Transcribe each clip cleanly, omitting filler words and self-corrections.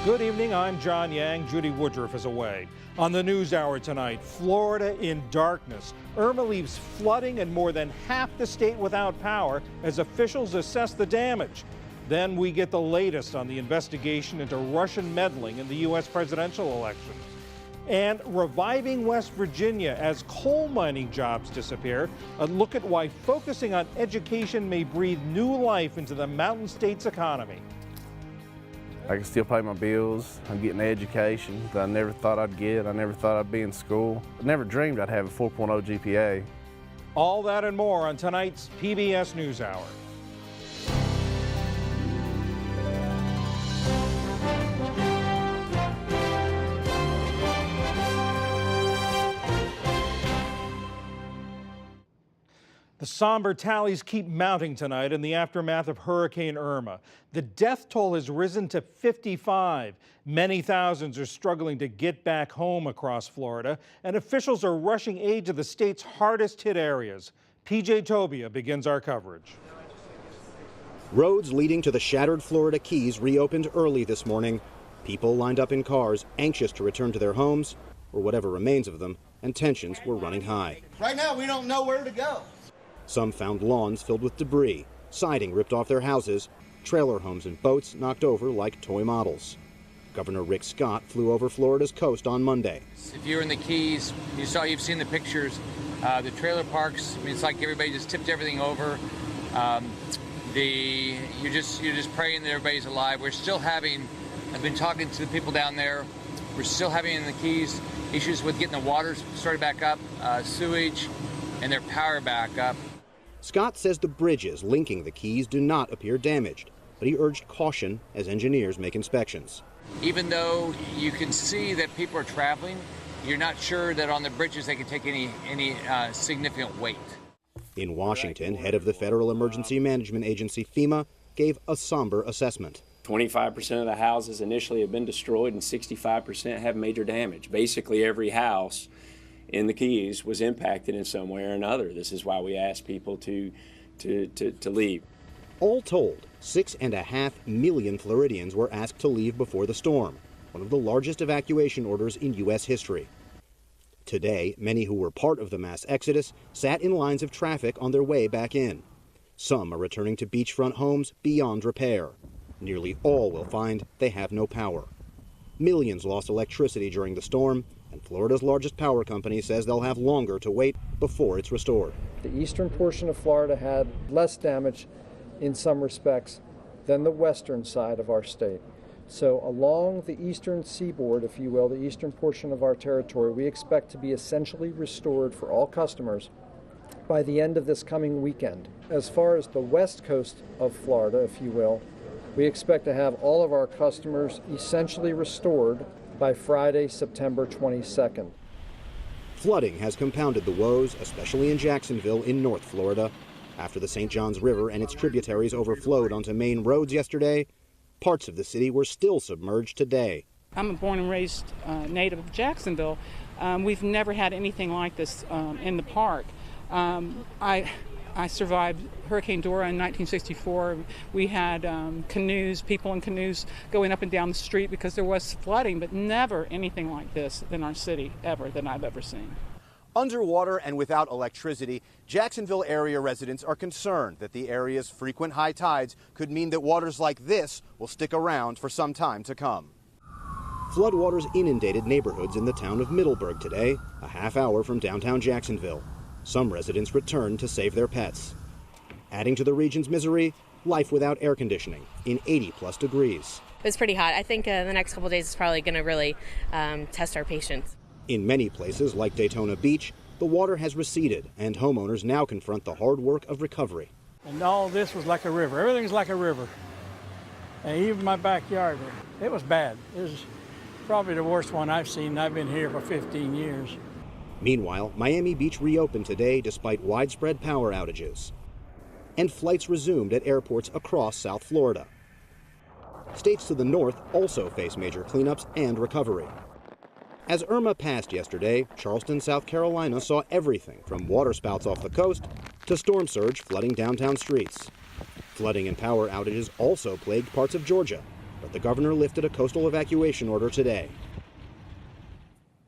Good evening, I'm John Yang. Judy Woodruff is away. On the NewsHour tonight, Florida in darkness. Irma leaves flooding and more than half the state without power as officials assess the damage. Then we get the latest on the investigation into Russian meddling in the U.S. presidential elections. And reviving West Virginia as coal mining jobs disappear. A look at why focusing on education may breathe new life into the mountain state's economy. I can still pay my bills. I'm getting an education that I never thought I'd get. I never thought I'd be in school. I never dreamed I'd have a 4.0 GPA. All that and more on tonight's PBS NewsHour. The somber tallies keep mounting tonight in the aftermath of Hurricane Irma. The death toll has risen to 55. Many thousands are struggling to get back home across Florida, and officials are rushing aid to the state's hardest hit areas. PJ Tobia begins our coverage. Roads leading to the shattered Florida Keys reopened early this morning. People lined up in cars, anxious to return to their homes, or whatever remains of them, and tensions were running high. Right now, we don't know where to go. Some found lawns filled with debris, siding ripped off their houses, trailer homes and boats knocked over like toy models. Governor Rick Scott flew over Florida's coast on Monday. If you're in the Keys, you've seen the pictures. The trailer parks, I mean, it's like everybody just tipped everything over. You're just praying that everybody's alive. We're still having, I've been talking to the people down there, we're still having in the Keys issues with getting the water started back up, sewage, and their power back up. Scott says the bridges linking the Keys do not appear damaged, but he urged caution as engineers make inspections. Even though you can see that people are traveling, you're not sure that on the bridges they can take any significant weight. In Washington, head of the Federal Emergency Management Agency, FEMA, gave a somber assessment. 25% of the houses initially have been destroyed and 65% have major damage. Basically every house in the Keys was impacted in some way or another. This is why we ask people to leave. All told, 6.5 million Floridians were asked to leave before the storm, one of the largest evacuation orders in U.S. history. Today, many who were part of the mass exodus sat in lines of traffic on their way back in. Some are returning to beachfront homes beyond repair. Nearly all will find they have no power. Millions lost electricity during the storm, and Florida's largest power company says they'll have longer to wait before it's restored. The eastern portion of Florida had less damage in some respects than the western side of our state. So along the eastern seaboard, if you will, the eastern portion of our territory, we expect to be essentially restored for all customers by the end of this coming weekend. As far as the west coast of Florida, if you will, we expect to have all of our customers essentially restored by Friday, September 22nd. Flooding has compounded the woes, especially in Jacksonville in North Florida. After the St. Johns River and its tributaries overflowed onto main roads yesterday, parts of the city were still submerged today. I'm a born and raised native of Jacksonville. We've never had anything like this in the park. I survived Hurricane Dora in 1964. We had canoes, people in canoes going up and down the street because there was flooding, but never anything like this in our city ever that I've ever seen. Underwater and without electricity, Jacksonville area residents are concerned that the area's frequent high tides could mean that waters like this will stick around for some time to come. Floodwaters inundated neighborhoods in the town of Middleburg today, a half hour from downtown Jacksonville. Some residents returned to save their pets. Adding to the region's misery, life without air conditioning in 80-plus degrees. It was pretty hot. I think the next couple of days is probably going to really test our patience. In many places, like Daytona Beach, the water has receded, and homeowners now confront the hard work of recovery. And all this was like a river. Everything's like a river. And even my backyard, it was bad. It was probably the worst one I've seen. I've been here for 15 years. Meanwhile, Miami Beach reopened today despite widespread power outages. And flights resumed at airports across South Florida. States to the north also face major cleanups and recovery. As Irma passed yesterday, Charleston, South Carolina saw everything from waterspouts off the coast to storm surge flooding downtown streets. Flooding and power outages also plagued parts of Georgia. but the governor lifted a coastal evacuation order today.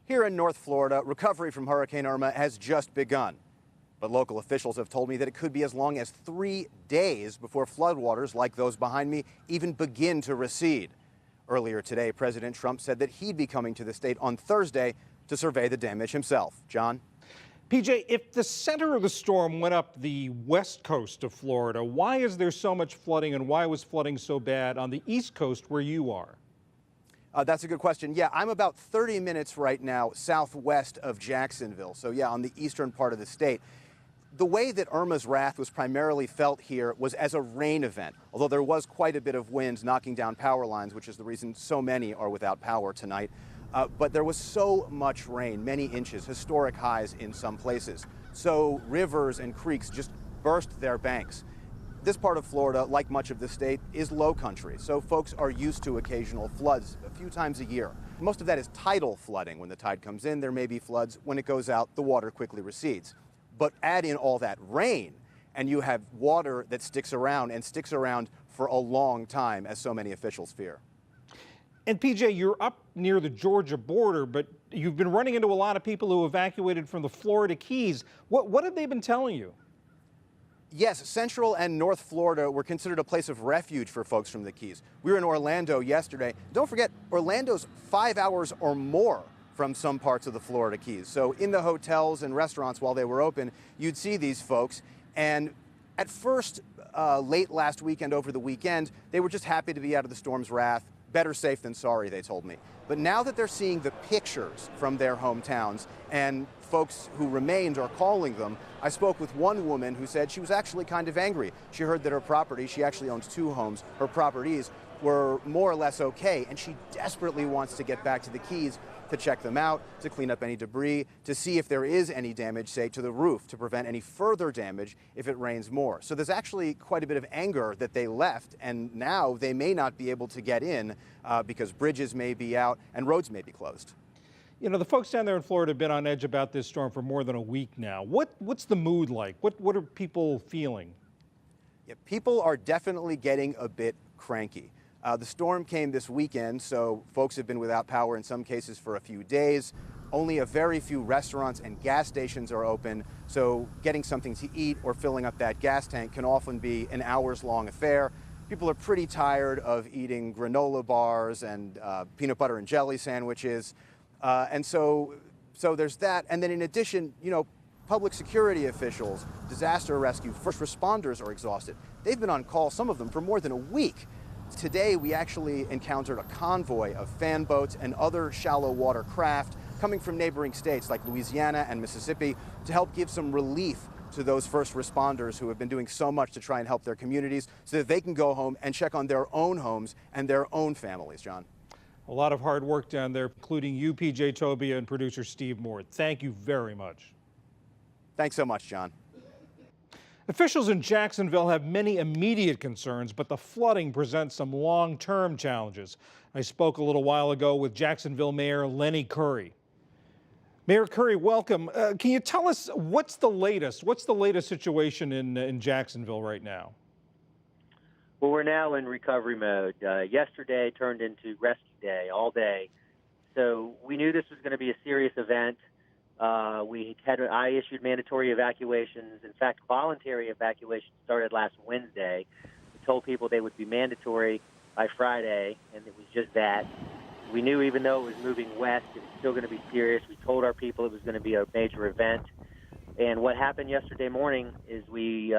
Here in North Florida, recovery from Hurricane Irma has just begun. But local officials have told me that it could be as long as 3 days before floodwaters like those behind me even begin to recede. Earlier today, President Trump said that he'd be coming to the state on Thursday to survey the damage himself. John? PJ, if the center of the storm went up the west coast of Florida, why is there so much flooding, and why was flooding so bad on the east coast where you are? That's a good question. Yeah, I'm about 30 minutes right now southwest of Jacksonville. So yeah, on the eastern part of the state. The way that Irma's wrath was primarily felt here was as a rain event, although there was quite a bit of wind knocking down power lines, which is the reason so many are without power tonight. But there was so much rain, many inches, historic highs in some places. So rivers and creeks just burst their banks. This part of Florida, like much of the state, is low country, so folks are used to occasional floods a few times a year. Most of that is tidal flooding. When the tide comes in, there may be floods. When it goes out, the water quickly recedes. But add in all that rain, and you have water that sticks around for a long time, as so many officials fear. And PJ, you're up near the Georgia border, but you've been running into a lot of people who evacuated from the Florida Keys. What have they been telling you? Yes, Central and North Florida were considered a place of refuge for folks from the Keys. We were in Orlando yesterday. Don't forget, Orlando's 5 hours or more from some parts of the Florida Keys. So in the hotels and restaurants while they were open, you'd see these folks. And at first, late last weekend, over the weekend, they were just happy to be out of the storm's wrath. Better safe than sorry, they told me. But now that they're seeing the pictures from their hometowns and folks who remained are calling them, I spoke with one woman who said she was actually kind of angry. She heard that her property, she actually owns 2 homes, her properties were more or less okay, and she desperately wants to get back to the Keys to check them out, to clean up any debris, to see if there is any damage, say, to the roof, to prevent any further damage if it rains more. So there's actually quite a bit of anger that they left, and now they may not be able to get in because bridges may be out and roads may be closed. You know, the folks down there in Florida have been on edge about this storm for more than a week now. What's the mood like? What are people feeling? Yeah, people are definitely getting a bit cranky. The storm came this weekend, so folks have been without power in some cases for a few days. Only a very few restaurants and gas stations are open, so getting something to eat or filling up that gas tank can often be an hours-long affair. People are pretty tired of eating granola bars and peanut butter and jelly sandwiches. And so there's that. And then in addition, you know, public security officials, disaster rescue, first responders are exhausted. They've been on call, some of them, for more than a week. Today, we actually encountered a convoy of fan boats and other shallow water craft coming from neighboring states like Louisiana and Mississippi to help give some relief to those first responders who have been doing so much to try and help their communities so that they can go home and check on their own homes and their own families, John. A lot of hard work down there, including you, PJ Tobia, and producer Steve Moore. Thank you very much. Thanks so much, John. Officials in Jacksonville have many immediate concerns, but the flooding presents some long-term challenges. I spoke a little while ago with Jacksonville Mayor Lenny Curry. Mayor Curry, welcome. Can you tell us what's the latest? What's the latest situation in Jacksonville right now? Well, we're now in recovery mode. Yesterday turned into rescue day all day. So we knew this was going to be a serious event. I issued mandatory evacuations. In fact, voluntary evacuations started last Wednesday. We told people they would be mandatory by Friday, and it was just that. We knew even though it was moving west, it was still going to be serious. We told our people it was going to be a major event. And what happened yesterday morning is we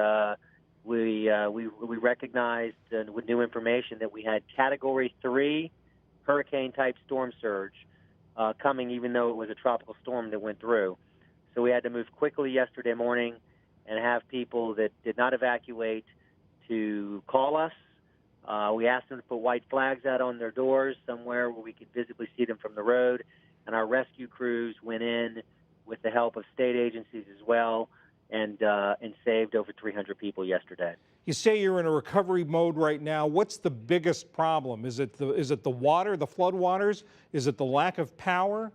recognized with new information that we had Category 3 hurricane-type storm surge coming, even though it was a tropical storm that went through. So we had to move quickly yesterday morning and have people that did not evacuate to call us. We asked them to put white flags out on their doors somewhere where we could visibly see them from the road. And our rescue crews went in with the help of state agencies as well and saved over 300 people yesterday. You say you're in a recovery mode right now. What's the biggest problem? Is it the water, the flood waters? Is it the lack of power?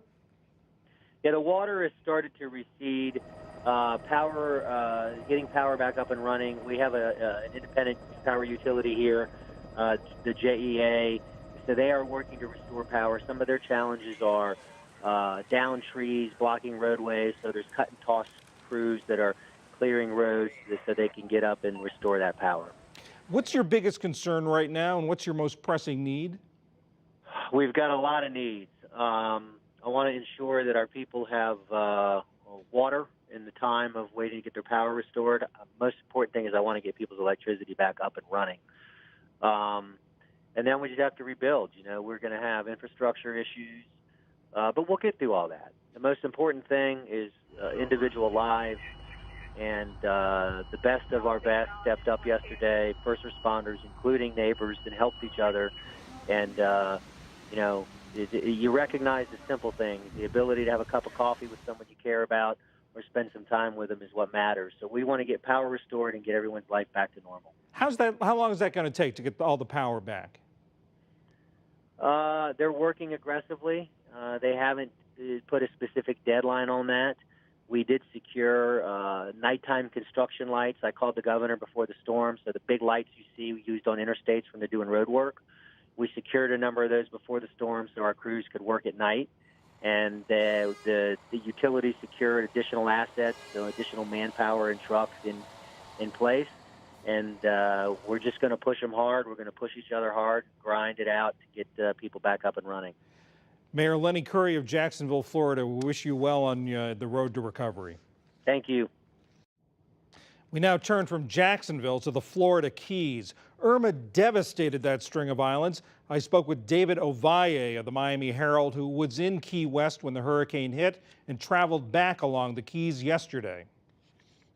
Yeah, the water has started to recede. Getting power back up and running. We have an independent power utility here. The JEA so they are working to restore power. Some of their challenges are down trees, blocking roadways. So there's cut and toss crews that are clearing roads so they can get up and restore that power. What's your biggest concern right now, and what's your most pressing need? We've got a lot of needs. I want to ensure that our people have water in the time of waiting to get their power restored. Most important thing is I want to get people's electricity back up and running. And then we just have to rebuild. You know, we're going to have infrastructure issues, but we'll get through all that. The most important thing is individual lives, and the best of our best stepped up yesterday, first responders, including neighbors, and helped each other. And, you know, you recognize the simple things. The ability to have a cup of coffee with someone you care about or spend some time with them is what matters. So we want to get power restored and get everyone's life back to normal. How long is that going to take to get all the power back? They're working aggressively. They haven't put a specific deadline on that. We did secure nighttime construction lights. I called the governor before the storm, so the big lights you see we used on interstates when they're doing road work. We secured a number of those before the storm so our crews could work at night. And the utility secured additional assets, so additional manpower and trucks in place. And we're just going to push them hard. We're going to push each other hard, grind it out to get people back up and running. Mayor Lenny Curry of Jacksonville, Florida, we wish you well on the road to recovery. Thank you. We now turn from Jacksonville to the Florida Keys. Irma devastated that string of islands. I spoke with David Ovalle of the Miami Herald, who was in Key West when the hurricane hit and traveled back along the Keys yesterday.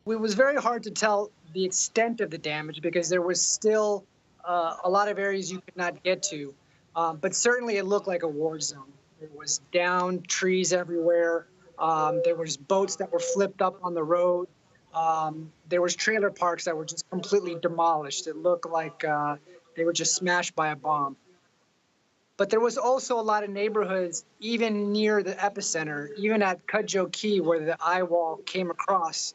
It was very hard to tell the extent of the damage because there was still a lot of areas you could not get to. But certainly it looked like a war zone. There was downed trees everywhere. There was boats that were flipped up on the road. There was trailer parks that were just completely demolished. It looked like they were just smashed by a bomb. But there was also a lot of neighborhoods, even near the epicenter, even at Cudjoe Key, where the eye wall came across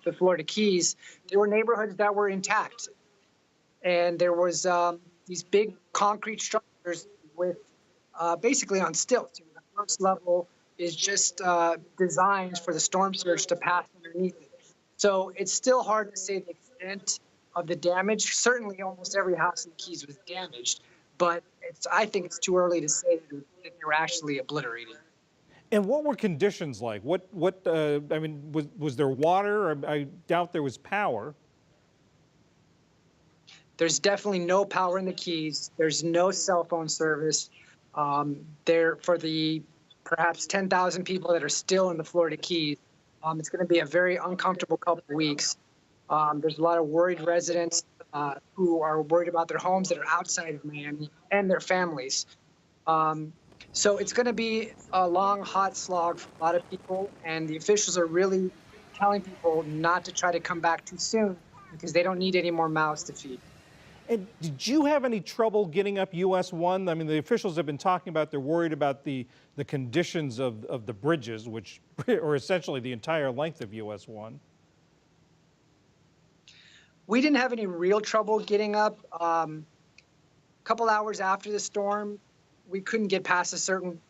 the Florida Keys, there were neighborhoods that were intact. And there was these big concrete structures with basically on stilts. The first level is just designed for the storm surge to pass underneath it. So it's still hard to say the extent of the damage. Certainly almost every house in the Keys was damaged, but I think it's too early to say that they were actually obliterated. And what were conditions like? I mean, was there water? I doubt there was power. There's definitely no power in the Keys. There's no cell phone service. There, for the perhaps 10,000 people that are still in the Florida Keys, it's going to be a very uncomfortable couple of weeks. There's a lot of worried residents who are worried about their homes that are outside of Miami and their families. So it's going to be a long, hot slog for a lot of people, and the officials are really telling people not to try to come back too soon because they don't need any more mouths to feed. And did you have any trouble getting up US 1? I mean, the officials have been talking about they're worried about the conditions of the bridges, which are essentially the entire length of US 1. We didn't have any real trouble getting up. A couple hours after the storm, we couldn't get past a certain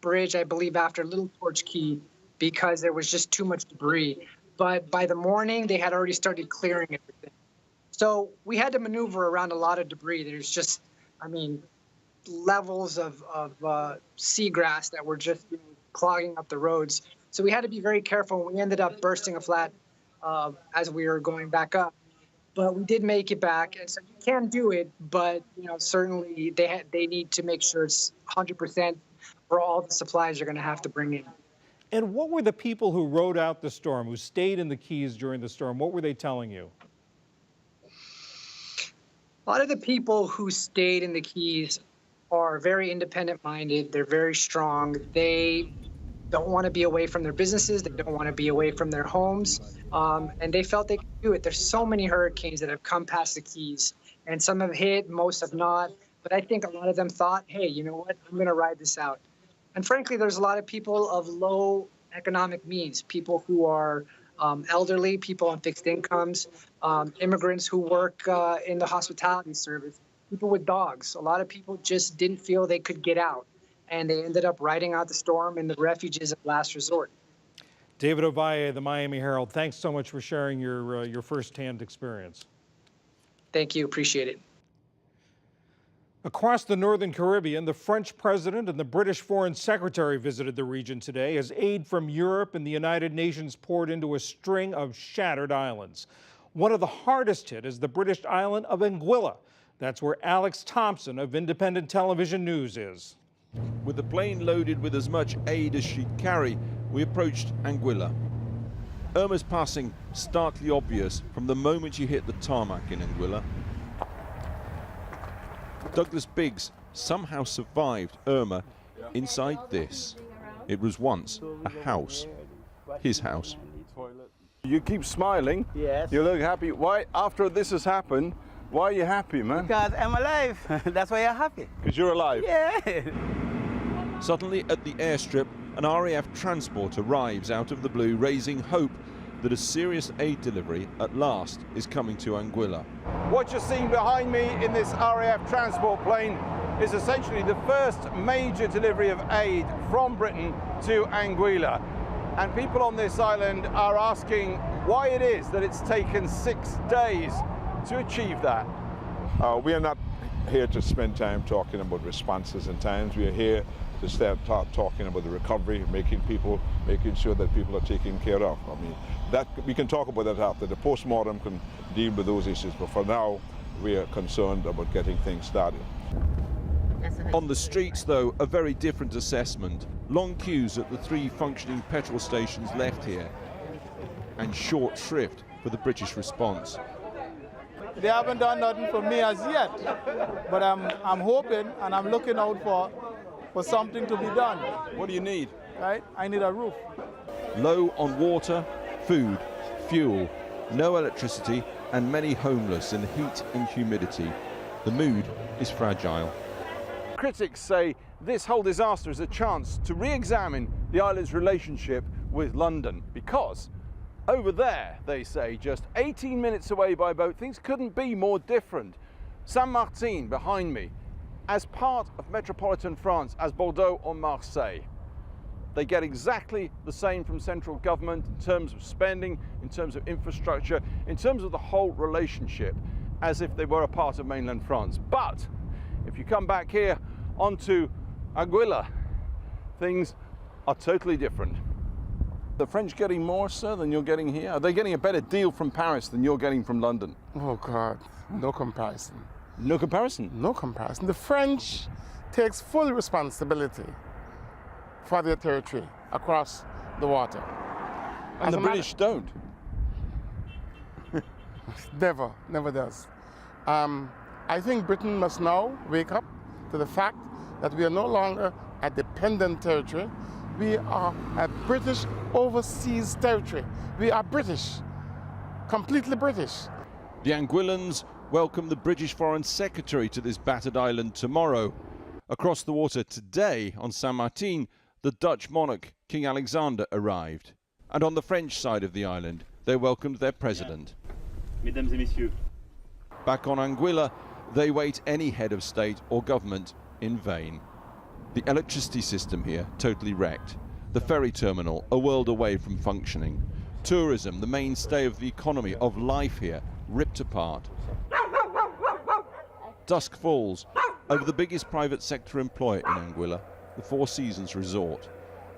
bridge, I believe, after Little Torch Key because there was just too much debris. But by the morning, they had already started clearing everything. So we had to maneuver around a lot of debris. There's just, I mean, levels of seagrass that were just clogging up the roads. So we had to be very careful. We ended up bursting a flat as we were going back up. But we did make it back, and so you can do it. But certainly they need to make sure it's 100% for all the supplies you're going to have to bring in. And what were the people who rode out the storm, who stayed in the Keys during the storm? What were they telling you? A lot of the people who stayed in the Keys are very independent-minded. They're very strong. They don't want to be away from their businesses. They don't want to be away from their homes. And they felt they could do it. There's so many hurricanes that have come past the Keys, and some have hit, most have not. But I think a lot of them thought, hey, you know what? I'm going to ride this out. And frankly, there's a lot of people of low economic means, people who are elderly, people on fixed incomes, immigrants who work in the hospitality service. people with dogs. A lot of people just didn't feel they could get out, and they ended up riding out the storm in the refuges of last resort. David Ovalle, the Miami Herald, thanks so much for sharing your firsthand experience. Thank you. Appreciate it. Across the Northern Caribbean, the French president and the British foreign secretary visited the region today as aid from Europe and the United Nations poured into a string of shattered islands. One of the hardest hit is the British island of Anguilla. That's where Alex Thompson of Independent Television News is. With the plane loaded with as much aid as she'd carry, we approached Anguilla. Irma's passing starkly obvious from the moment you hit the tarmac in Anguilla. Douglas Biggs somehow survived Irma inside this. It was once a house, his house. You keep smiling. Yes. You look happy. Why, after this has happened, why are you happy, man? Because I'm alive. That's why I'm happy. Because you're alive? Yeah. Suddenly at the airstrip, an RAF transport arrives out of the blue, raising hope that a serious aid delivery at last is coming to Anguilla. What you're seeing behind me in this RAF transport plane is essentially the first major delivery of aid from Britain to Anguilla. And people on this island are asking why it is that it's taken 6 days to achieve that. We are not here to spend time talking about responses and times. We are here to start talking about the recovery, making sure that people are taken care of. I mean, that we can talk about that after. The post-mortem can deal with those issues, but for now, we are concerned about getting things started. On the streets, though, a very different assessment. Long queues at the 3 functioning petrol stations left here, and short shrift for the British response. They haven't done nothing for me as yet, but I'm hoping and I'm looking out for something to be done. What do you need? Right? I need a roof. Low on water, food, fuel, no electricity, and many homeless in heat and humidity. The mood is fragile. Critics say this whole disaster is a chance to re-examine the island's relationship with London, because over there, they say, just 18 minutes away by boat, things couldn't be more different. Saint-Martin behind me, as part of metropolitan France as Bordeaux or Marseille. They get exactly the same from central government in terms of spending, in terms of infrastructure, in terms of the whole relationship, as if they were a part of mainland France. But if you come back here onto Anguilla, things are totally different. The French getting more, sir, than you're getting here? Are they getting a better deal from Paris than you're getting from London? Oh, God, no comparison. No comparison? No comparison. The French takes full responsibility for their territory across the water. And the British don't? Never does. I think Britain must now wake up to the fact that we are no longer a dependent territory. We are a British overseas territory. We are British, completely British. The Anguillans welcome the British Foreign Secretary to this battered island tomorrow. Across the water today on Saint-Martin, the Dutch monarch, King Alexander, arrived. And on the French side of the island, they welcomed their president. Mesdames et messieurs. Back on Anguilla, they wait any head of state or government in vain. The electricity system here totally wrecked. The ferry terminal a world away from functioning. Tourism, the mainstay of the economy, of life here, ripped apart. Dusk falls over the biggest private sector employer in Anguilla, the Four Seasons Resort.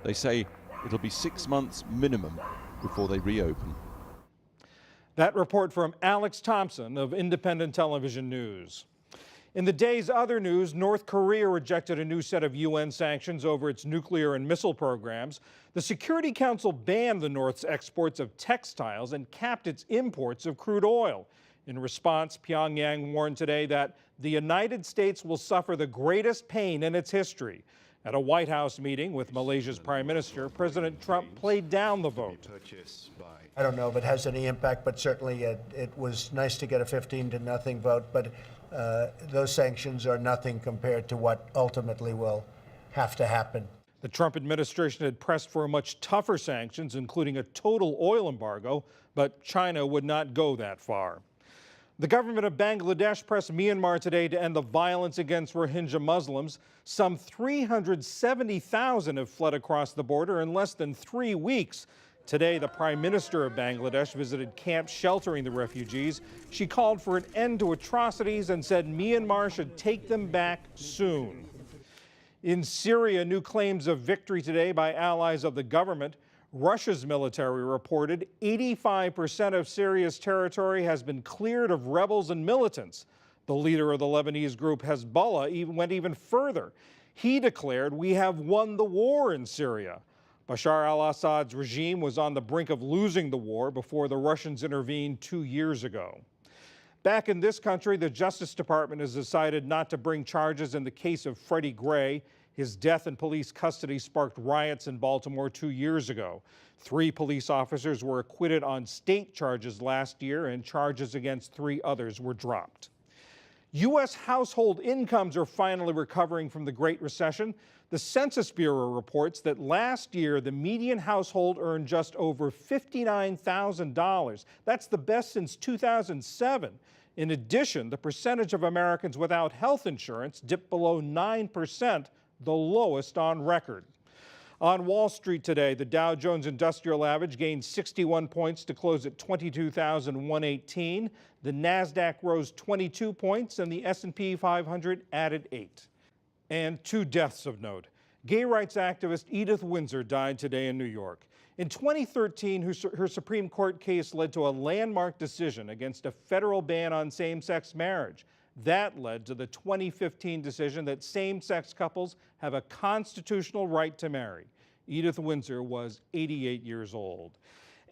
They say it'll be 6 months minimum before they reopen. That report from Alex Thompson of Independent Television News. In the day's other news, North Korea rejected a new set of UN sanctions over its nuclear and missile programs. The Security Council banned the North's exports of textiles and capped its imports of crude oil. In response, Pyongyang warned today that the United States will suffer the greatest pain in its history. At a White House meeting with Malaysia's Prime Minister, President Trump played down the vote. I don't know if it has any impact, but certainly it was nice to get a 15-0 vote. But those sanctions are nothing compared to what ultimately will have to happen. The Trump administration had pressed for much tougher sanctions, including a total oil embargo, but China would not go that far. The government of Bangladesh pressed Myanmar today to end the violence against Rohingya Muslims. Some 370,000 have fled across the border in less than 3 weeks. Today, the Prime Minister of Bangladesh visited camps sheltering the refugees. She called for an end to atrocities and said Myanmar should take them back soon. In Syria, new claims of victory today by allies of the government. Russia's military reported 85% of Syria's territory has been cleared of rebels and militants. The leader of the Lebanese group Hezbollah went even further. He declared, "We have won the war in Syria." Bashar al-Assad's regime was on the brink of losing the war before the Russians intervened 2 years ago. Back in this country, the Justice Department has decided not to bring charges in the case of Freddie Gray. His death in police custody sparked riots in Baltimore 2 years ago. 3 police officers were acquitted on state charges last year, and charges against 3 others were dropped. U.S. household incomes are finally recovering from the Great Recession. The Census Bureau reports that last year, the median household earned just over $59,000. That's the best since 2007. In addition, the percentage of Americans without health insurance dipped below 9%, the lowest on record. On Wall Street today, the Dow Jones Industrial Average gained 61 points to close at 22,118. The NASDAQ rose 22 points, and the S&P 500 added 8. And 2 deaths of note. Gay rights activist Edith Windsor died today in New York. In 2013, her Supreme Court case led to a landmark decision against a federal ban on same-sex marriage. That led to the 2015 decision that same-sex couples have a constitutional right to marry. Edith Windsor was 88 years old.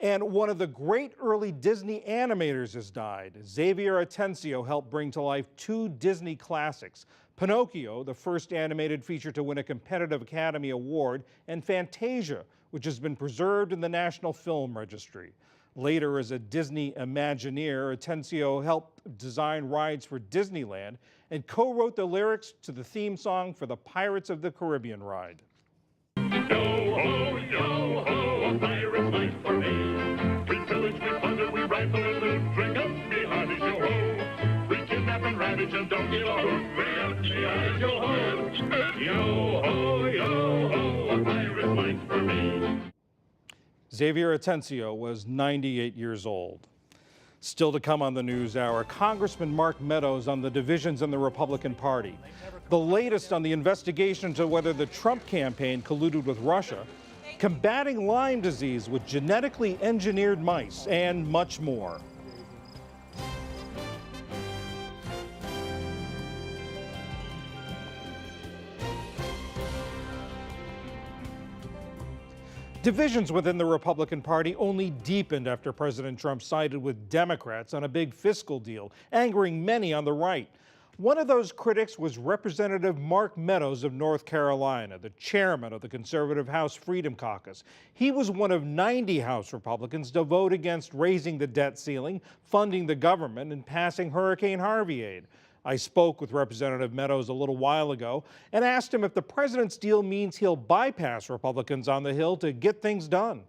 And one of the great early Disney animators has died. Xavier Atencio helped bring to life 2 Disney classics: Pinocchio, the first animated feature to win a competitive Academy Award, and Fantasia, which has been preserved in the National Film Registry. Later, as a Disney Imagineer, Atencio helped design rides for Disneyland and co-wrote the lyrics to the theme song for the Pirates of the Caribbean ride. Yo-ho, a pirate's life for me. We pillage, we plunder, we rifle and loot, drink up behind us, yo-ho. We kidnap and ravage and don't give a hoot. Way out the eyes, yo-ho. Yo-ho, a pirate's life for me. Xavier Atencio was 98 years old. Still to come on the NewsHour, Congressman Mark Meadows on the divisions in the Republican Party. The latest on the investigation into whether the Trump campaign colluded with Russia, combating Lyme disease with genetically engineered mice, and much more. Divisions within the Republican Party only deepened after President Trump sided with Democrats on a big fiscal deal, angering many on the right. One of those critics was Representative Mark Meadows of North Carolina, the chairman of the conservative House Freedom Caucus. He was one of 90 House Republicans to vote against raising the debt ceiling, funding the government, and passing Hurricane Harvey aid. I spoke with Representative Meadows a little while ago and asked him if the president's deal means he'll bypass Republicans on the Hill to get things done.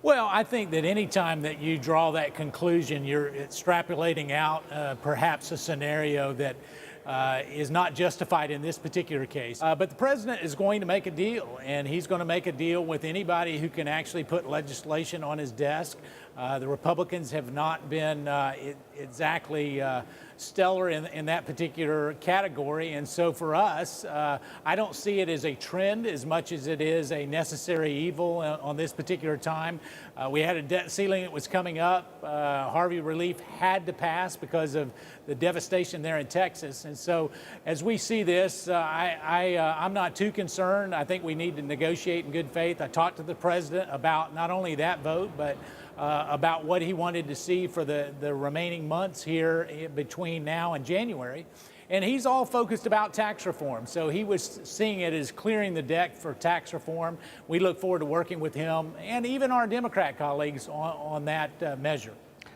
Well, I think that any time that you draw that conclusion, you're extrapolating out perhaps a scenario that is not justified in this particular case. But the president is going to make a deal, and he's going to make a deal with anybody who can actually put legislation on his desk. The Republicans have not been exactly stellar in that particular category. And so for us, I don't see it as a trend as much as it is a necessary evil on this particular time. We had a debt ceiling that was coming up. Harvey relief had to pass because of the devastation there in Texas. And so as we see this, I'm not too concerned. I think we need to negotiate in good faith. I talked to the president about not only that vote, but about what he wanted to see for the remaining months here between now and January. And he's all focused about tax reform. So he was seeing it as clearing the deck for tax reform. We look forward to working with him and even our Democrat colleagues on that measure.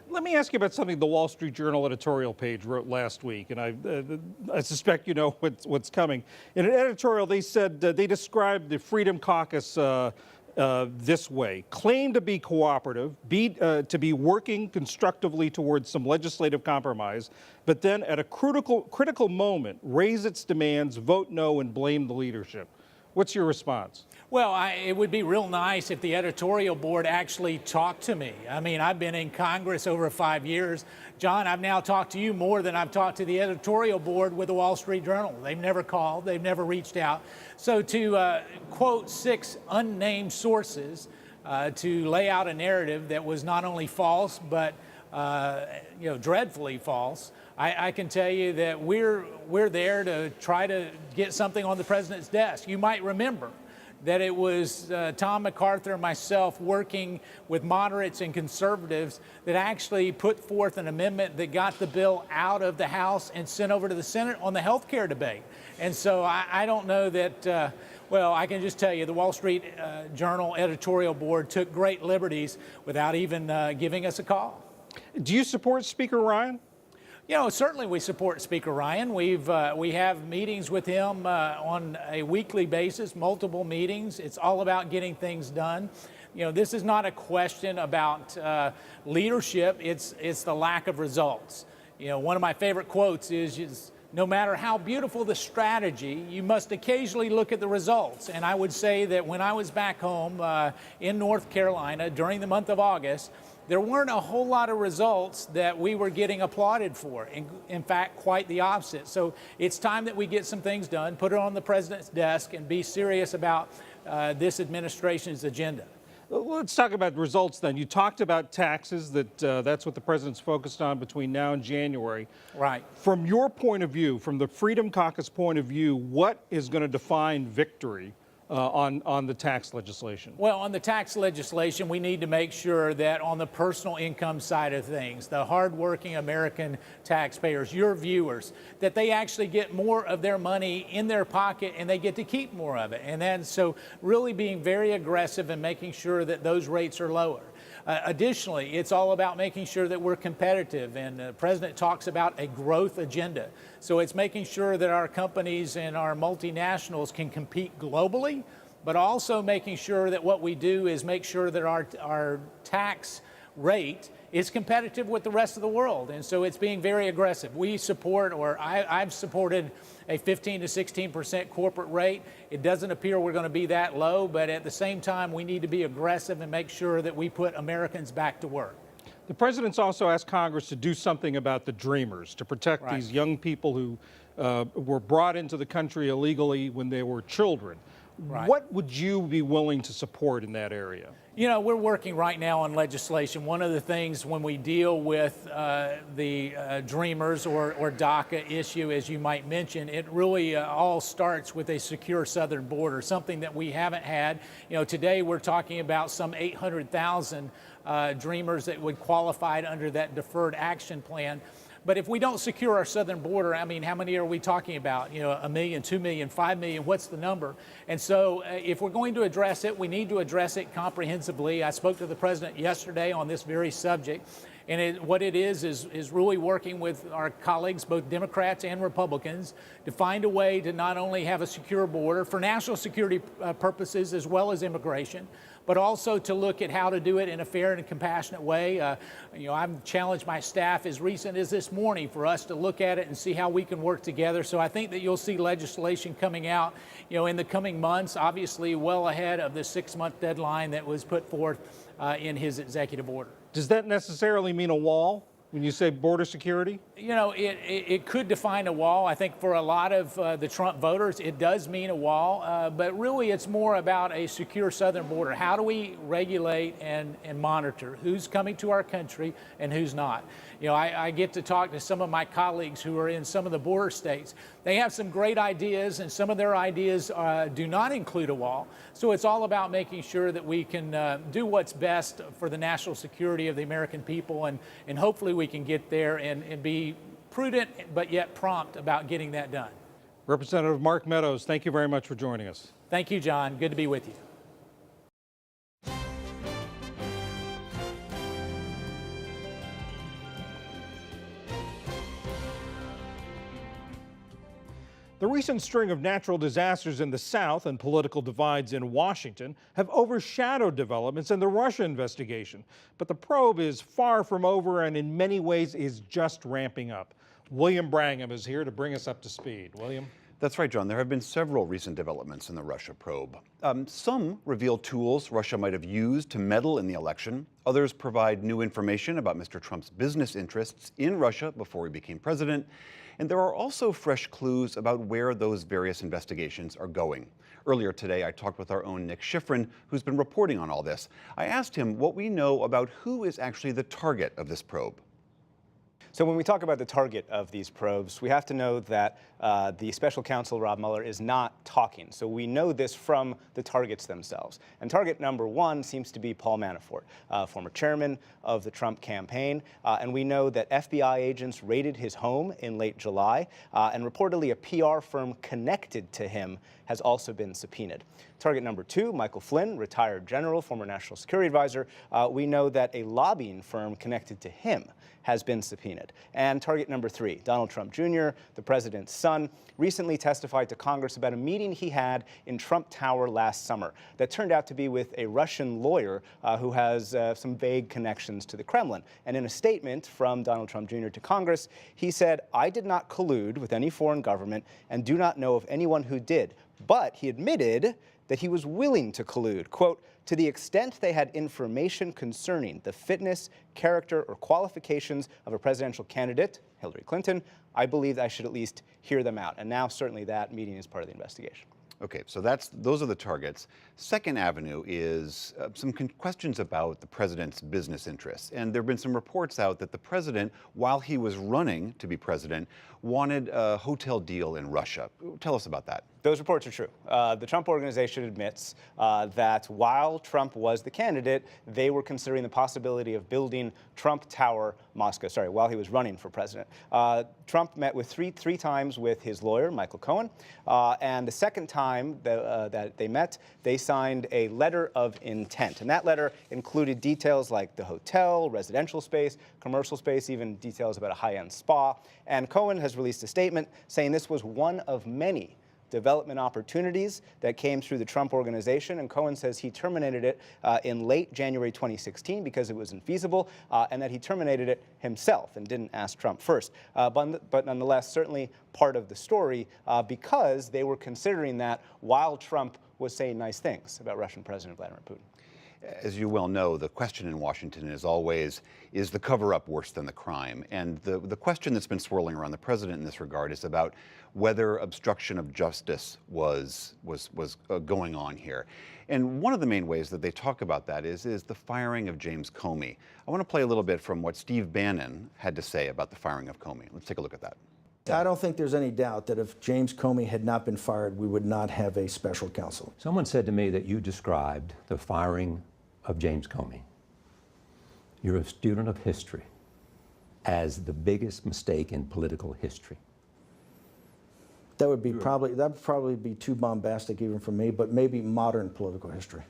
Let me ask you about something the Wall Street Journal editorial page wrote last week, and I suspect you know what's coming. In an editorial, they said they described the Freedom Caucus this way, claim to be cooperative, to be working constructively towards some legislative compromise, but then at a critical moment, raise its demands, vote no, and blame the leadership. What's your response? Well, it would be real nice if the editorial board actually talked to me. I mean, I've been in Congress over 5 years. John, I've now talked to you more than I've talked to the editorial board with the Wall Street Journal. They've never called. They've never reached out. So to quote 6 unnamed sources to lay out a narrative that was not only false, but dreadfully false, I can tell you that we're there to try to get something on the president's desk. You might remember that it was Tom MacArthur and myself working with moderates and conservatives that actually put forth an amendment that got the bill out of the House and sent over to the Senate on the health care debate. And so I don't know that, well, I can just tell you the Wall Street Journal editorial board took great liberties without even giving us a call. Do you support Speaker Ryan? You know, certainly we support Speaker Ryan. We have meetings with him on a weekly basis, multiple meetings. It's all about getting things done. You know, this is not a question about leadership. It's the lack of results. You know, one of my favorite quotes is no matter how beautiful the strategy, you must occasionally look at the results. And I would say that when I was back home in North Carolina during the month of August, there weren't a whole lot of results that we were getting applauded for. In fact, quite the opposite. So it's time that we get some things done, put it on the president's desk, and be serious about this administration's agenda. Let's talk about results then. You talked about taxes, that's what the president's focused on between now and January. Right. From your point of view, from the Freedom Caucus point of view, what is going to define victory on the tax legislation? Well, on the tax legislation, we need to make sure that on the personal income side of things, the hardworking American taxpayers, your viewers, that they actually get more of their money in their pocket and they get to keep more of it. And then so really being very aggressive and making sure that those rates are lower. Additionally, it's all about making sure that we're competitive, and the president talks about a growth agenda. So it's making sure that our companies and our multinationals can compete globally, but also making sure that what we do is make sure that our tax rate is competitive with the rest of the world. And so it's being very aggressive. We support, or I've supported, a 15 to 16% corporate rate. It doesn't appear we're going to be that low, but at the same time, we need to be aggressive and make sure that we put Americans back to work. The president's also asked Congress to do something about the Dreamers, to protect these young people who were brought into the country illegally when they were children. Right. What would you be willing to support in that area? You know, we're working right now on legislation. One of the things when we deal with the Dreamers or DACA issue, as you might mention, it really all starts with a secure southern border, something that we haven't had. You know, today we're talking about some 800,000 Dreamers that would qualify under that deferred action plan. But if we don't secure our southern border, I mean, how many are we talking about? You know, 1 million, 2 million, 5 million, what's the number? And so if we're going to address it, we need to address it comprehensively. I spoke to the president yesterday on this very subject. And what it is really working with our colleagues, both Democrats and Republicans, to find a way to not only have a secure border for national security purposes as well as immigration, but also to look at how to do it in a fair and compassionate way. You know, I've challenged my staff as recent as this morning for us to look at it and see how we can work together. So I think that you'll see legislation coming out, you know, in the coming months, obviously well ahead of the 6-month deadline that was put forth in his executive order. Does that necessarily mean a wall when you say border security? You know, it could define a wall. I think for a lot of the Trump voters, it does mean a wall. But really, it's more about a secure southern border. How do we regulate and monitor who's coming to our country and who's not? You know, I get to talk to some of my colleagues who are in some of the border states. They have some great ideas, and some of their ideas do not include a wall. So it's all about making sure that we can do what's best for the national security of the American people, and hopefully we can get there and be prudent but yet prompt about getting that done. Representative Mark Meadows, thank you very much for joining us. Thank you, John. Good to be with you. The recent string of natural disasters in the South and political divides in Washington have overshadowed developments in the Russia investigation. But the probe is far from over and in many ways is just ramping up. William Brangham is here to bring us up to speed. William? That's right, John. There have been several recent developments in the Russia probe. Some reveal tools Russia might have used to meddle in the election. Others provide new information about Mr. Trump's business interests in Russia before he became president. And there are also fresh clues about where those various investigations are going. Earlier today, I talked with our own Nick Schifrin, who's been reporting on all this. I asked him what we know about who is actually the target of this probe. So when we talk about the target of these probes, we have to know that the special counsel, Rob Mueller, is not talking. So we know this from the targets themselves. And target number one seems to be Paul Manafort, former chairman of the Trump campaign. And we know that FBI agents raided his home in late July. And reportedly, a PR firm connected to him has also been subpoenaed. Target number two, Michael Flynn, retired general, former national security advisor. We know that a lobbying firm connected to him has been subpoenaed. And target number three, Donald Trump Jr., the president's son, recently testified to Congress about a meeting he had in Trump Tower last summer that turned out to be with a Russian lawyer who has some vague connections to the Kremlin. And in a statement from Donald Trump Jr. to Congress, he said, "I did not collude with any foreign government and do not know of anyone who did." But he admitted that he was willing to collude, quote, "to the extent they had information concerning the fitness, character, or qualifications of a presidential candidate, Hillary Clinton, I believe I should at least hear them out." And now certainly that meeting is part of the investigation. Okay, so those are the targets. Second avenue is some questions about the president's business interests. And there have been some reports out that the president, while he was running to be president, wanted a hotel deal in Russia. Tell us about that. Those reports are true. The Trump Organization admits that while Trump was the candidate, they were considering the possibility of building Trump Tower Moscow, while he was running for president. Trump met with three times with his lawyer, Michael Cohen, and the second time that they met, they signed a letter of intent. And that letter included details like the hotel, residential space, commercial space, even details about a high-end spa. And Cohen has released a statement saying this was one of many development opportunities that came through the Trump Organization, and Cohen says he terminated it in late January 2016 because it was infeasible, and that he terminated it himself and didn't ask Trump first. But nonetheless, certainly part of the story because they were considering that while Trump was saying nice things about Russian President Vladimir Putin. As you well know, the question in Washington is always, is the cover-up worse than the crime? And the question that's been swirling around the president in this regard is about whether obstruction of justice was going on here. And one of the main ways that they talk about that is the firing of James Comey. I want to play a little bit from what Steve Bannon had to say about the firing of Comey. Let's take a look at that. I don't think there's any doubt that if James Comey had not been fired, we would not have a special counsel. Someone said to me that you described the firing of James Comey, you're a student of history, as the biggest mistake in political history. That would probably be too bombastic even for me, but maybe modern political history.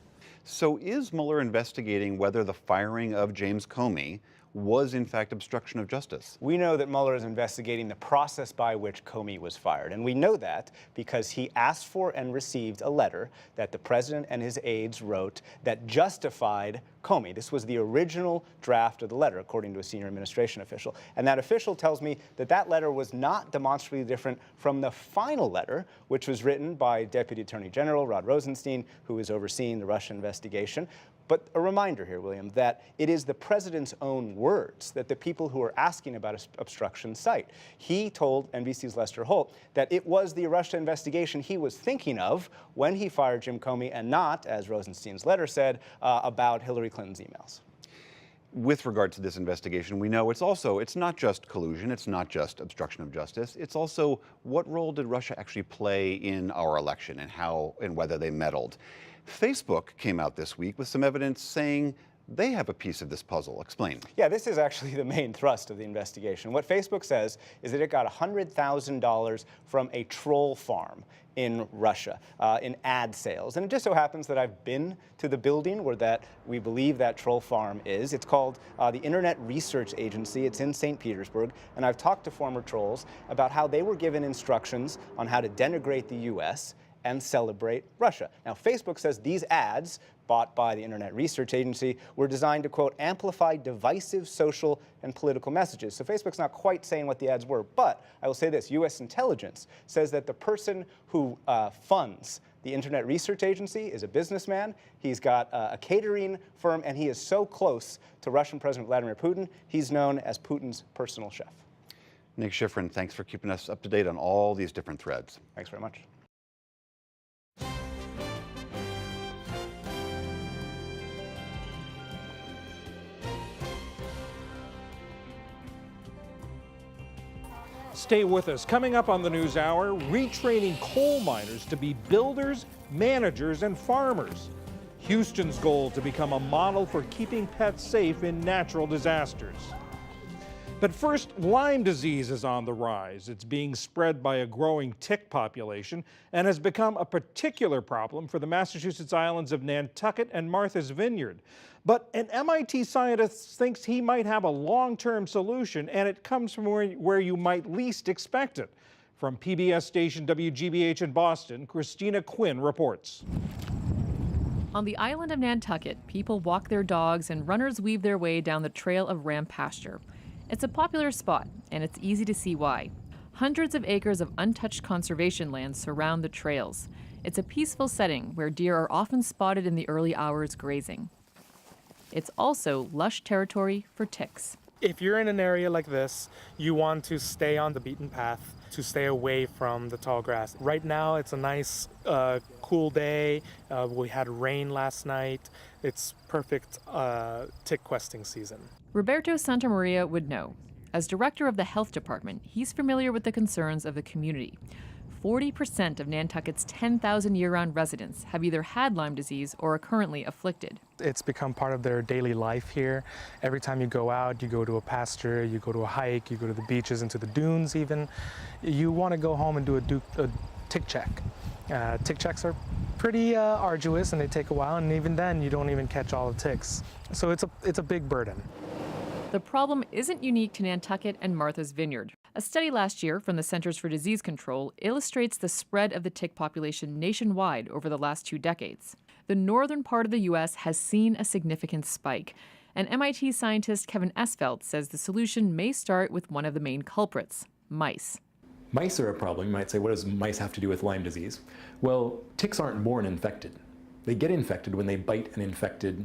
So is Mueller investigating whether the firing of James Comey was in fact obstruction of justice? We know that Mueller is investigating the process by which Comey was fired. And we know that because he asked for and received a letter that the president and his aides wrote that justified Comey. This was the original draft of the letter, according to a senior administration official. And that official tells me that that letter was not demonstrably different from the final letter, which was written by Deputy Attorney General Rod Rosenstein, who is overseeing the Russia investigation. But a reminder here, William, that it is the president's own words that the people who are asking about obstruction cite. He told NBC's Lester Holt that it was the Russia investigation he was thinking of when he fired Jim Comey and not, as Rosenstein's letter said, about Hillary Clinton's emails. With regard to this investigation, we know it's not just collusion, it's not just obstruction of justice, it's also what role did Russia actually play in our election and how and whether they meddled. Facebook came out this week with some evidence saying they have a piece of this puzzle. Explain. Yeah, this is actually the main thrust of the investigation. What Facebook says is that it got $100,000 from a troll farm in Russia in ad sales. And it just so happens that I've been to the building where we believe that troll farm is. It's called the Internet Research Agency. It's in St. Petersburg. And I've talked to former trolls about how they were given instructions on how to denigrate the U.S. and celebrate Russia. Now, Facebook says these ads bought by the Internet Research Agency were designed to, quote, amplify divisive social and political messages. So Facebook's not quite saying what the ads were, but I will say this, U.S. intelligence says that the person who funds the Internet Research Agency is a businessman. He's got a catering firm, and he is so close to Russian President Vladimir Putin, he's known as Putin's personal chef. Nick Schifrin, thanks for keeping us up to date on all these different threads. Thanks very much. Stay with us. Coming up on the NewsHour, retraining coal miners to be builders, managers, and farmers. Houston's goal to become a model for keeping pets safe in natural disasters. But first, Lyme disease is on the rise. It's being spread by a growing tick population and has become a particular problem for the Massachusetts islands of Nantucket and Martha's Vineyard. But an MIT scientist thinks he might have a long-term solution, and it comes from where you might least expect it. From PBS station WGBH in Boston, Christina Quinn reports. On the island of Nantucket, people walk their dogs and runners weave their way down the trail of ram pasture. It's a popular spot, and it's easy to see why. Hundreds of acres of untouched conservation land surround the trails. It's a peaceful setting where deer are often spotted in the early hours grazing. It's also lush territory for ticks. If you're in an area like this, you want to stay on the beaten path, to stay away from the tall grass. Right now, it's a nice, cool day. We had rain last night. It's perfect tick questing season. Roberto Santamaria would know. As director of the health department, he's familiar with the concerns of the community. 40% of Nantucket's 10,000 year-round residents have either had Lyme disease or are currently afflicted. It's become part of their daily life here. Every time you go out, you go to a pasture, you go to a hike, you go to the beaches, into the dunes even, you want to go home and do a tick check. Tick checks are pretty arduous and they take a while, and even then you don't even catch all the ticks. So it's a big burden. The problem isn't unique to Nantucket and Martha's Vineyard. A study last year from the Centers for Disease Control illustrates the spread of the tick population nationwide over the last 2 decades. The northern part of the U.S. has seen a significant spike, and MIT scientist Kevin Esvelt says the solution may start with one of the main culprits, mice. Mice are a problem. You might say, what does mice have to do with Lyme disease? Well, ticks aren't born infected. They get infected when they bite an infected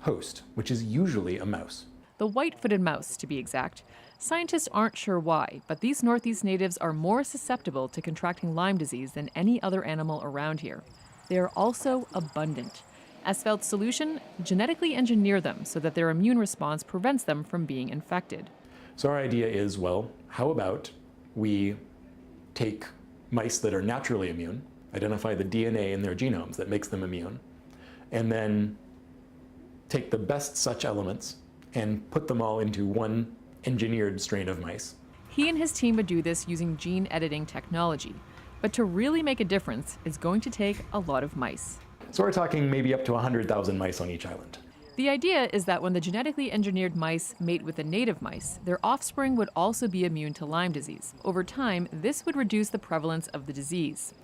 host, which is usually a mouse. The white-footed mouse, to be exact. Scientists aren't sure why, but these Northeast natives are more susceptible to contracting Lyme disease than any other animal around here. They are also abundant. Esvelt's solution? Genetically engineer them so that their immune response prevents them from being infected. So our idea is, well, how about we take mice that are naturally immune, identify the DNA in their genomes that makes them immune, and then take the best such elements and put them all into one engineered strain of mice. He and his team would do this using gene editing technology. But to really make a difference, it's going to take a lot of mice. So we're talking maybe up to 100,000 mice on each island. The idea is that when the genetically engineered mice mate with the native mice, their offspring would also be immune to Lyme disease. Over time, this would reduce the prevalence of the disease.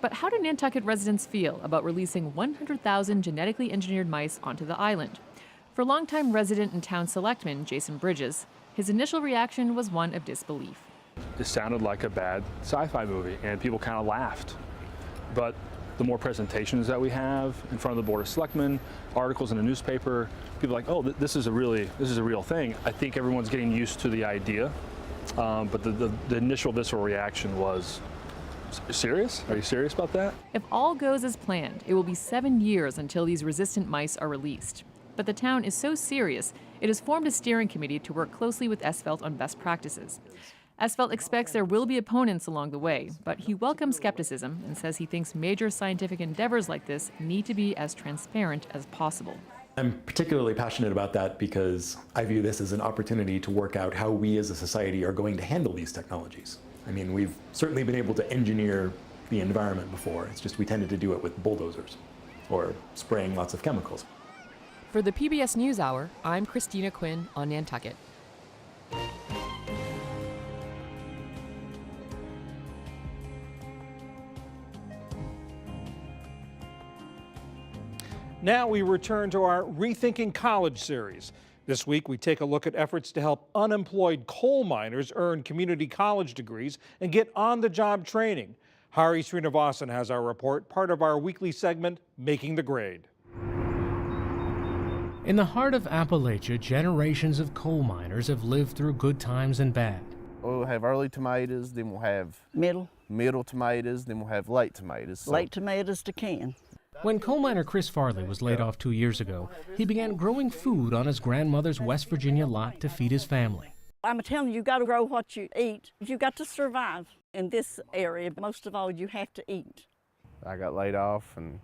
But how do Nantucket residents feel about releasing 100,000 genetically engineered mice onto the island? For longtime resident and town selectman Jason Bridges, his initial reaction was one of disbelief. It sounded like a bad sci-fi movie, and people kind of laughed. But the more presentations that we have in front of the Board of Selectmen, articles in the newspaper, people are like, oh, this is a real thing. I think everyone's getting used to the idea, but the initial visceral reaction was, serious? Are you serious about that? If all goes as planned, it will be 7 years until these resistant mice are released. But the town is so serious, it has formed a steering committee to work closely with Esvelt on best practices. Esvelt expects there will be opponents along the way, but he welcomes skepticism and says he thinks major scientific endeavors like this need to be as transparent as possible. I'm particularly passionate about that because I view this as an opportunity to work out how we as a society are going to handle these technologies. I mean, we've certainly been able to engineer the environment before. It's just we tended to do it with bulldozers or spraying lots of chemicals. For the PBS NewsHour, I'm Christina Quinn on Nantucket. Now we return to our Rethinking College series. This week we take a look at efforts to help unemployed coal miners earn community college degrees and get on-the-job training. Hari Srinivasan has our report, part of our weekly segment, Making the Grade. In the heart of Appalachia, generations of coal miners have lived through good times and bad. We'll have early tomatoes, then we'll have middle tomatoes, then we'll have late tomatoes. Late tomatoes to can. When coal miner Chris Farley was laid off 2 years ago, he began growing food on his grandmother's West Virginia lot to feed his family. I'm telling you, you got to grow what you eat. You got to survive in this area. Most of all, you have to eat. I got laid off, and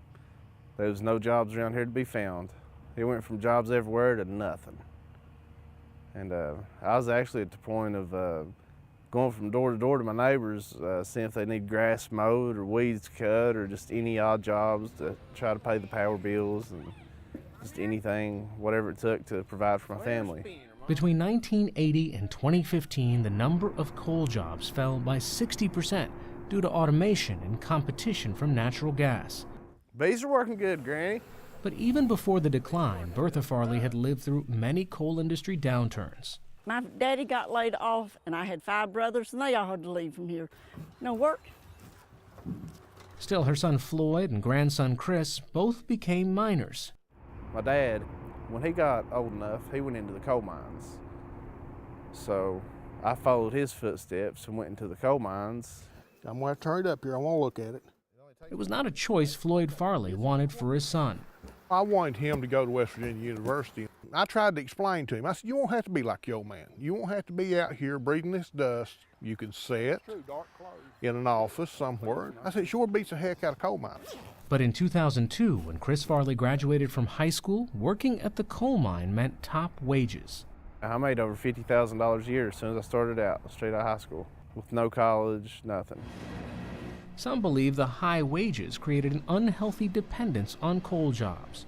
there was no jobs around here to be found. It went from jobs everywhere to nothing. And I was actually at the point of going from door to door to my neighbors, seeing if they need grass mowed or weeds cut or just any odd jobs to try to pay the power bills and just anything, whatever it took to provide for my family. Between 1980 and 2015, the number of coal jobs fell by 60% due to automation and competition from natural gas. Bees are working good, Granny. But even before the decline, Bertha Farley had lived through many coal industry downturns. My daddy got laid off, and I had 5 brothers, and they all had to leave from here. No work. Still, her son Floyd and grandson Chris both became miners. My dad, when he got old enough, he went into the coal mines. So I followed his footsteps and went into the coal mines. I'm going to turn it up here. I want to look at it. It was not a choice Floyd Farley wanted for his son. I wanted him to go to West Virginia University. I tried to explain to him. I said, you won't have to be like your old man. You won't have to be out here breathing this dust. You can sit in an office somewhere. I said, it sure beats the heck out of coal mines. But in 2002, when Chris Farley graduated from high school, working at the coal mine meant top wages. I made over $50,000 a year as soon as I started out, straight out of high school, with no college, nothing. Some believe the high wages created an unhealthy dependence on coal jobs.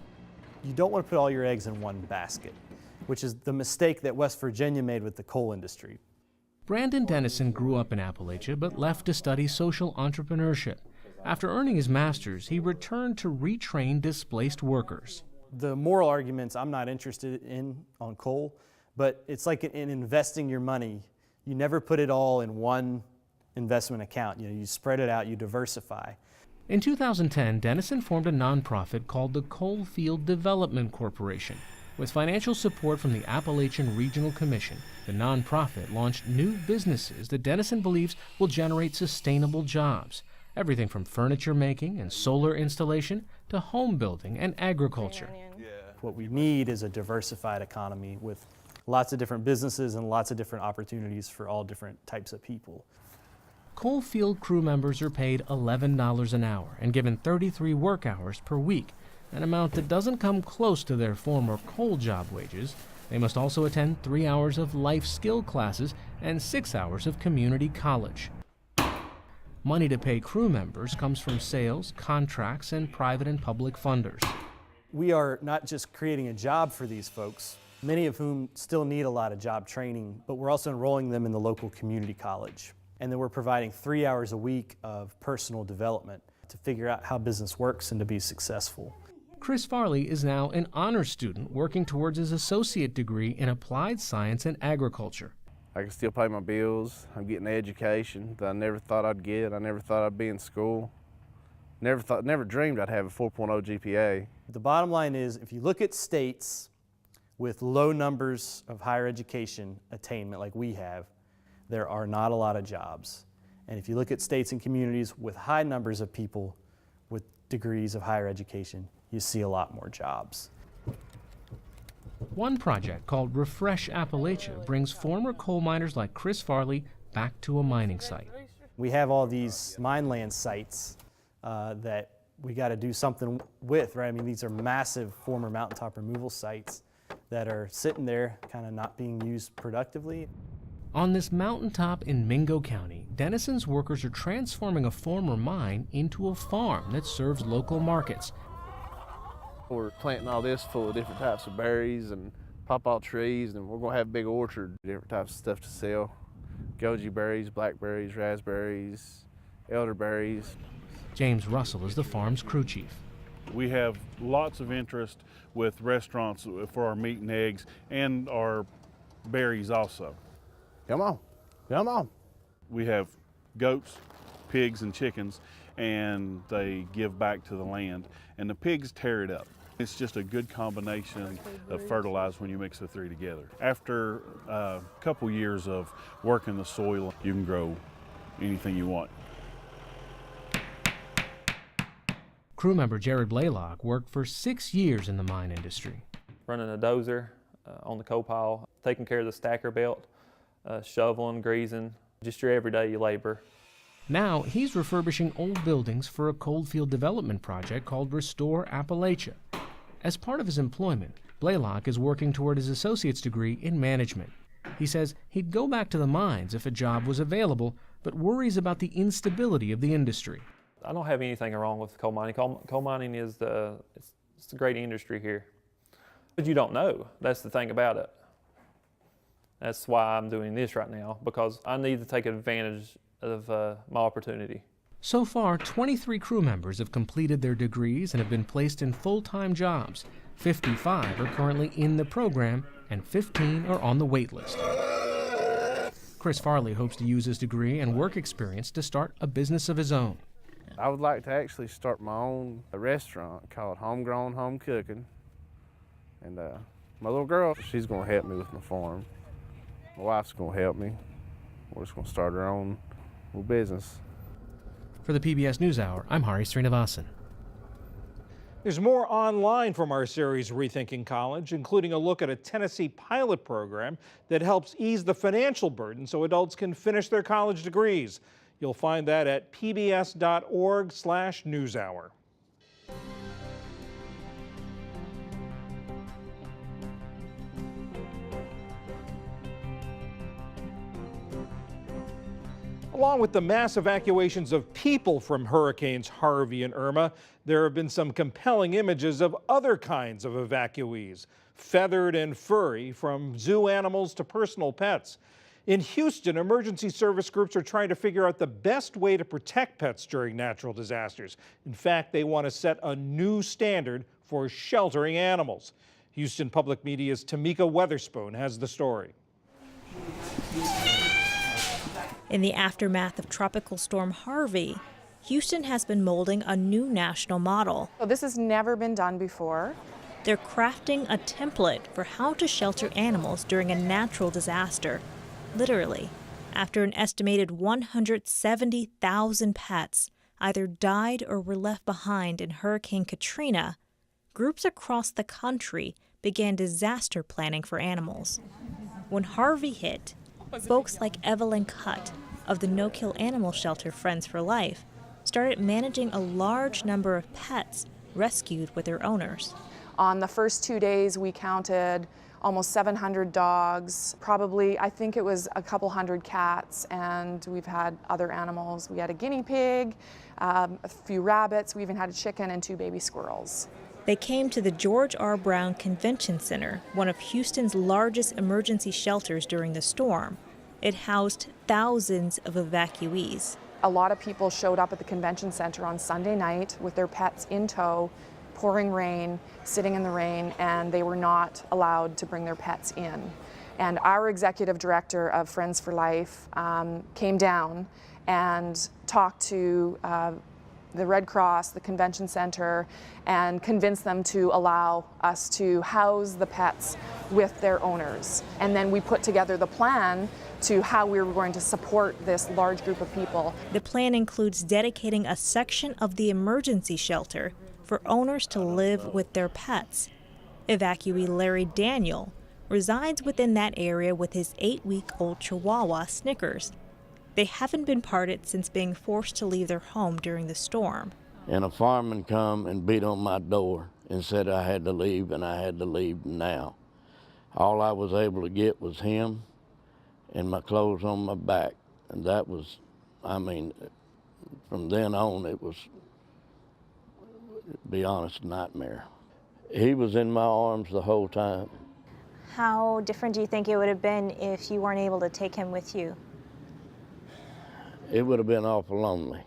You don't want to put all your eggs in one basket, which is the mistake that West Virginia made with the coal industry. Brandon Dennison grew up in Appalachia but left to study social entrepreneurship. After earning his master's, he returned to retrain displaced workers. The moral arguments I'm not interested in on coal, but it's like in investing your money. You never put it all in one investment account. You spread it out, you diversify. In 2010, Dennison formed a nonprofit called the Coalfield Development Corporation. With financial support from the Appalachian Regional Commission, the nonprofit launched new businesses that Dennison believes will generate sustainable jobs. Everything from furniture making and solar installation to home building and agriculture. What we need is a diversified economy with lots of different businesses and lots of different opportunities for all different types of people. Coalfield crew members are paid $11 an hour and given 33 work hours per week, an amount that doesn't come close to their former coal job wages. They must also attend 3 hours of life skill classes and 6 hours of community college. Money to pay crew members comes from sales, contracts, and private and public funders. We are not just creating a job for these folks, many of whom still need a lot of job training, but we're also enrolling them in the local community college. And then we're providing 3 hours a week of personal development to figure out how business works and to be successful. Chris Farley is now an honors student working towards his associate degree in applied science and agriculture. I can still pay my bills. I'm getting an education that I never thought I'd get. I never thought I'd be in school. Never dreamed I'd have a 4.0 GPA. The bottom line is, if you look at states with low numbers of higher education attainment like we have, there are not a lot of jobs. And if you look at states and communities with high numbers of people with degrees of higher education, you see a lot more jobs. One project called Refresh Appalachia brings former coal miners like Chris Farley back to a mining site. We have all these mine land sites that we got to do something with, right? I mean, these are massive former mountaintop removal sites that are sitting there kind of not being used productively. On this mountaintop in Mingo County, Denison's workers are transforming a former mine into a farm that serves local markets. We're planting all this full of different types of berries and pawpaw trees, and we're going to have a big orchard, different types of stuff to sell. Goji berries, blackberries, raspberries, elderberries. James Russell is the farm's crew chief. We have lots of interest with restaurants for our meat and eggs and our berries also. Come on, come on. We have goats, pigs, and chickens, and they give back to the land, and the pigs tear it up. It's just a good combination of fertilizer when you mix the three together. After a couple years of working the soil, you can grow anything you want. Crew member Jared Blaylock worked for 6 years in the mine industry. Running a dozer on the coal pile, taking care of the stacker belt, shoveling, greasing, just your everyday labor. Now he's refurbishing old buildings for a coalfield development project called Restore Appalachia. As part of his employment, Blaylock is working toward his associate's degree in management. He says he'd go back to the mines if a job was available, but worries about the instability of the industry. I don't have anything wrong with coal mining. Coal mining is it's a great industry here. But you don't know. That's the thing about it. That's why I'm doing this right now, because I need to take advantage of my opportunity. So far, 23 crew members have completed their degrees and have been placed in full-time jobs. 55 are currently in the program, and 15 are on the wait list. Chris Farley hopes to use his degree and work experience to start a business of his own. I would like to actually start my own restaurant called Homegrown Home Cooking. And my little girl, she's going to help me with my farm. My wife's going to help me. We're just going to start our own little business. For the PBS NewsHour, I'm Hari Srinivasan. There's more online from our series Rethinking College, including a look at a Tennessee pilot program that helps ease the financial burden so adults can finish their college degrees. You'll find that at pbs.org/newshour. Along with the mass evacuations of people from Hurricanes Harvey and Irma, there have been some compelling images of other kinds of evacuees, feathered and furry, from zoo animals to personal pets. In Houston, emergency service groups are trying to figure out the best way to protect pets during natural disasters. In fact, they want to set a new standard for sheltering animals. Houston Public Media's Tamika Weatherspoon has the story. In the aftermath of Tropical Storm Harvey, Houston has been molding a new national model. So this has never been done before. They're crafting a template for how to shelter animals during a natural disaster. Literally, after an estimated 170,000 pets either died or were left behind in Hurricane Katrina, groups across the country began disaster planning for animals. When Harvey hit, folks like Evelyn Cutt of the no-kill animal shelter Friends for Life started managing a large number of pets rescued with their owners. On the first 2 days, we counted almost 700 dogs, probably, I think it was a couple hundred cats, and we've had other animals. We had a guinea pig, a few rabbits, we even had a chicken and 2 baby squirrels. They came to the George R. Brown Convention Center, one of Houston's largest emergency shelters during the storm. It housed thousands of evacuees. A lot of people showed up at the convention center on Sunday night with their pets in tow, pouring rain, sitting in the rain, and they were not allowed to bring their pets in. And our executive director of Friends for Life came down and talked to the Red Cross, the convention center, and convinced them to allow us to house the pets with their owners. And then we put together the plan to how we were going to support this large group of people. The plan includes dedicating a section of the emergency shelter for owners to live with their pets. Evacuee Larry Daniel resides within that area with his 8-week-old Chihuahua, Snickers. They haven't been parted since being forced to leave their home during the storm. and a fireman come and beat on my door and said I had to leave, and I had to leave now. All I was able to get was him and my clothes on my back, and that was, I mean, from then on it was, to be honest, a nightmare. He was in my arms the whole time. How different do you think it would have been if you weren't able to take him with you? It would have been awful lonely.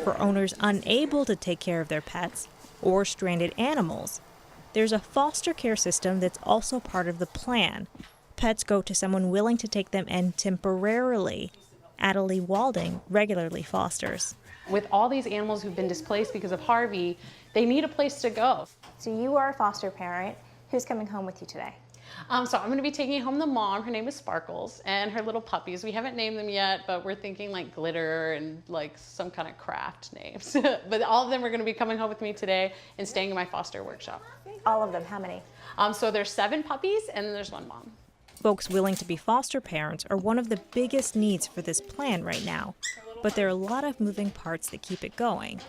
For owners unable to take care of their pets or stranded animals, there's a foster care system that's also part of the plan. Pets go to someone willing to take them in temporarily. Adelie Walding regularly fosters. With all these animals who've been displaced because of Harvey, they need a place to go. So you are a foster parent. Who's coming home with you today? So I'm gonna be taking home the mom. Her name is Sparkles, and her little puppies. We haven't named them yet, but we're thinking like Glitter and like some kind of craft names. But all of them are gonna be coming home with me today and staying in my foster workshop. All of them, how many? So there's 7 puppies and then there's 1 mom. Folks willing to be foster parents are one of the biggest needs for this plan right now. But there are a lot of moving parts that keep it going.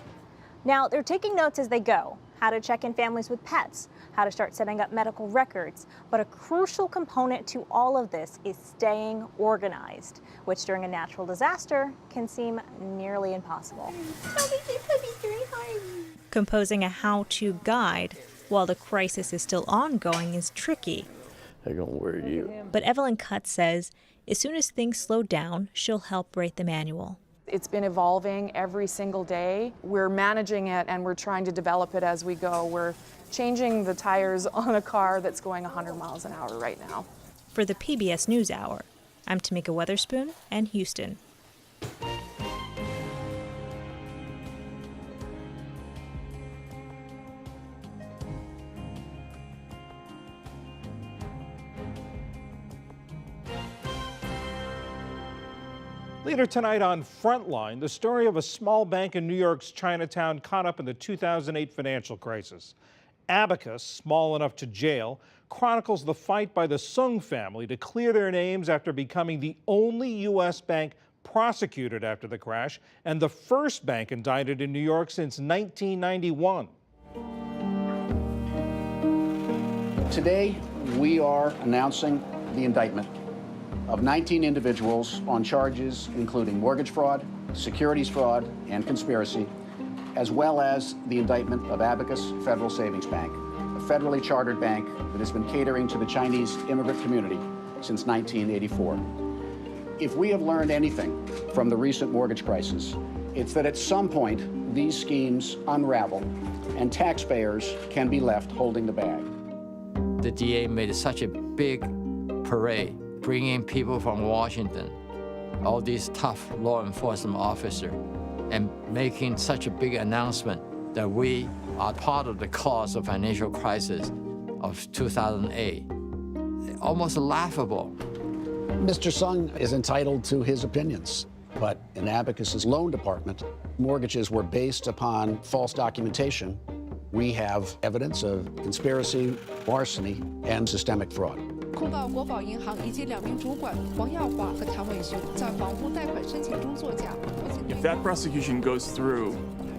Now, they're taking notes as they go, how to check in families with pets, how to start setting up medical records. But a crucial component to all of this is staying organized, which during a natural disaster can seem nearly impossible. Composing a how-to guide while the crisis is still ongoing is tricky. They're gonna wear you. But Evelyn Cutt says as soon as things slow down, she'll help write the manual. It's been evolving every single day. We're managing it and we're trying to develop it as we go. We're changing the tires on a car that's going 100 miles an hour right now. For the PBS NewsHour, I'm Tamika Weatherspoon in Houston. Later tonight on Frontline, the story of a small bank in New York's Chinatown caught up in the 2008 financial crisis. Abacus, small enough to jail, chronicles the fight by the Sung family to clear their names after becoming the only U.S. bank prosecuted after the crash and the first bank indicted in New York since 1991. Today, we are announcing the indictment of 19 individuals on charges including mortgage fraud, securities fraud, and conspiracy, as well as the indictment of Abacus Federal Savings Bank, a federally chartered bank that has been catering to the Chinese immigrant community since 1984. If we have learned anything from the recent mortgage crisis, it's that at some point, these schemes unravel and taxpayers can be left holding the bag. The DA made such a big parade, bringing people from Washington, all these tough law enforcement officers, and making such a big announcement that we are part of the cause of financial crisis of 2008. Almost laughable. Mr. Sung is entitled to his opinions, but in Abacus's loan department, mortgages were based upon false documentation. We have evidence of conspiracy, larceny, and systemic fraud. 控告国宝银行以及2名主管王耀华和谭伟雄在房屋贷款申请中作假。If that prosecution goes through,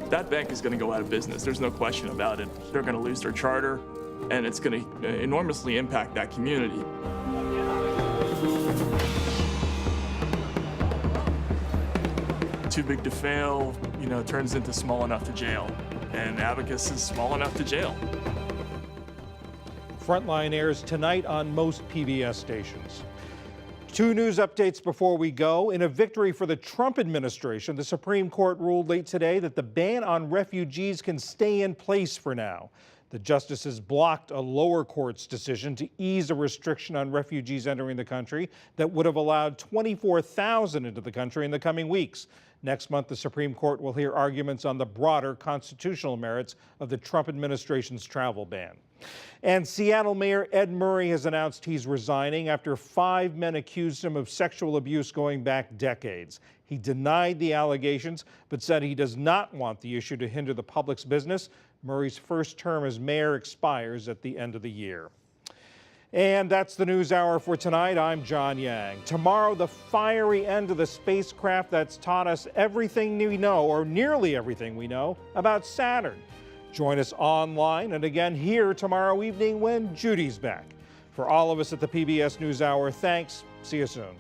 that bank is going to go out of business. There's no question about it. They're going to lose their charter, and it's going to enormously impact that community. Too big to fail, turns into small enough to jail, and Abacus is small enough to jail. Frontline airs tonight on most PBS stations. 2 news updates before we go. In a victory for the Trump administration, the Supreme Court ruled late today that the ban on refugees can stay in place for now. The justices blocked a lower court's decision to ease a restriction on refugees entering the country that would have allowed 24,000 into the country in the coming weeks. Next month, the Supreme Court will hear arguments on the broader constitutional merits of the Trump administration's travel ban. And Seattle Mayor Ed Murray has announced he's resigning after 5 men accused him of sexual abuse going back decades. He denied the allegations, but said he does not want the issue to hinder the public's business. Murray's first term as mayor expires at the end of the year. And that's the NewsHour for tonight. I'm John Yang. Tomorrow, the fiery end of the spacecraft that's taught us everything we know, or nearly everything we know, about Saturn. Join us online and again here tomorrow evening when Judy's back. For all of us at the PBS NewsHour, thanks. See you soon.